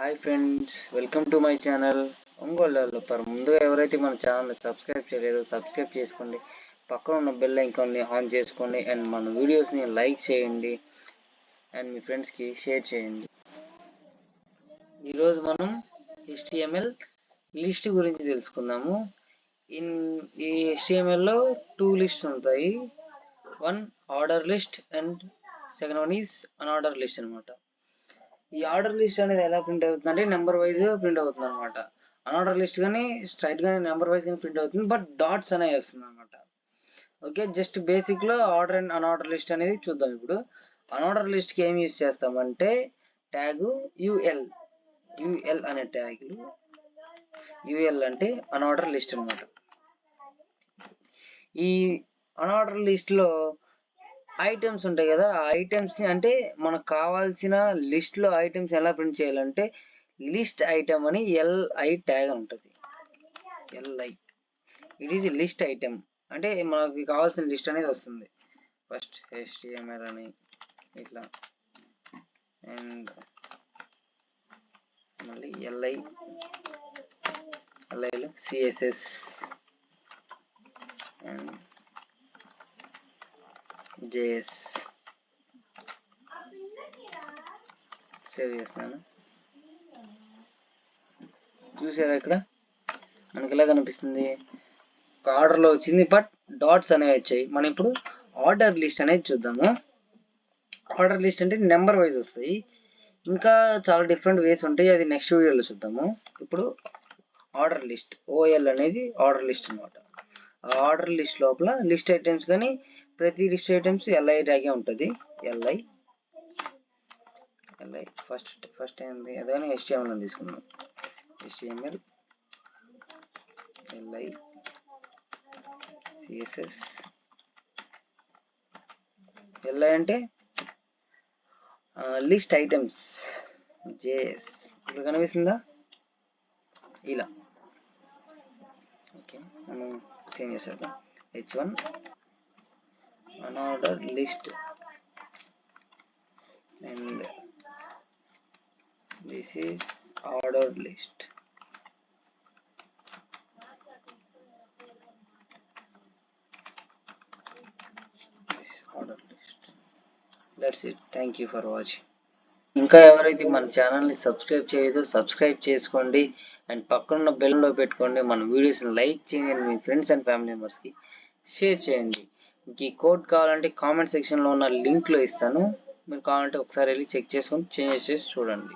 Hi friends, welcome to my channel Ongole developer. ముందుగా ఎవరైతే మన ఛానల్ని సబ్స్క్రైబ్ చేయలేదో సబ్స్క్రైబ్ చేసుకోండి, పక్కన ఉన్న బెల్ ఐకాన్ని ఆన్ చేసుకోండి అండ్ మన వీడియోస్ని లైక్ చేయండి అండ్ మీ ఫ్రెండ్స్కి షేర్ చేయండి. ఈరోజు మనం HTML లిస్ట్ గురించి తెలుసుకుందాము. ఈ HTMLలో 2 లిస్ట్స్ ఉంటాయి. One order list and second one is unorder list అనమాట. ఈ ఆర్డర్ లిస్ట్ అనేది ఎలా ప్రింట్ అవుతుంది అంటే నెంబర్ వైజ్ ప్రింట్ అవుతుంది అనమాట. అన్ఆర్డర్ లిస్ట్ కానీ స్ట్రైట్ గానీ నెంబర్ వైజ్ కానీ ప్రింట్ అవుతుంది, బట్ డాట్స్ అనేవి వస్తుంది అనమాట. ఓకే, జస్ట్ బేసిక్ లో ఆర్డర్ అండ్ అన్ఆర్డర్ లిస్ట్ అనేది చూద్దాం. ఇప్పుడు అన్ఆర్డర్ లిస్ట్ కి ఏం యూజ్ చేస్తామంటే ట్యాగ్ యుఎల్ అనే ట్యాగ్లు. యుఎల్ అంటే అన్ఆర్డర్ లిస్ట్ అనమాట. ఈ అన్ఆర్డర్ లిస్ట్ లో ఐటమ్స్ ఉంటాయి కదా, ఆ ఐటమ్స్ అంటే మనకు కావాల్సిన లిస్ట్ లో ఐటమ్స్ ఎలా ప్రింట్ చేయాలంటే లిస్ట్ ఐటమ్ అని LI ట్యాగ్ ఉంటుంది. LI it is list item అంటే మనకి కావాల్సిన లిస్ట్ అనేది వస్తుంది. ఫస్ట్ HTML అని ఇట్లా అండ్ మళ్ళీ LIలో CSS అండ్ JS సేవ్ చేస్తున్నాను. చూసారా, ఇక్కడ మనకి ఎలా కనిపిస్తుంది, ఒక ఆర్డర్లో వచ్చింది బట్ డాట్స్ అనేవి వచ్చాయి. మనం ఇప్పుడు ఆర్డర్ లిస్ట్ అనేది చూద్దాము. ఆర్డర్ లిస్ట్ అంటే నెంబర్ వైజ్ వస్తాయి, ఇంకా చాలా డిఫరెంట్ వేస్ ఉంటాయి, అది నెక్స్ట్ వీడియోలో చూద్దాము. ఇప్పుడు ఆర్డర్ లిస్ట్ OL అనేది ఆర్డర్ లిస్ట్ అనమాట. ఆ ఆర్డర్ లిస్ట్ లోపల లిస్ట్ ఐటమ్స్ కానీ ప్రతి లిస్ట్ ఐటమ్స్ LI ట్యాగే ఉంటుంది. LI ఫస్ట్ ఏంది అదే HTML అని తీసుకున్నాం. HTML LI CSS LI అంటే లిస్ట్ ఐటమ్స్. JS ఇక్కడ కనిపిస్తుందా, ఇలా. ఓకే, మనం చేంజ్ చేసేద్దాం. H1 unorder list and this is ordered list. This ordered list. That's it. Thank you for watching. ఇంకా ఎవరైతే మన ఛానల్ని సబ్స్క్రైబ్ చేయలేదో సబ్స్క్రైబ్ చేసుకోండి అండ్ పక్కన బెల్లో పెట్టుకోండి. మన వీడియోస్ని లైక్ చేయండి, మీ ఫ్రెండ్స్ అండ్ ఫ్యామిలీ మెంబర్స్కి షేర్ చేయండి. మీకు ఈ కోడ్ కావాలంటే కామెంట్ సెక్షన్లో ఉన్న లింక్లో ఇస్తాను, మీరు కావాలంటే ఒకసారి వెళ్ళి చెక్ చేసుకొని చేంజ్ చేసి చూడండి.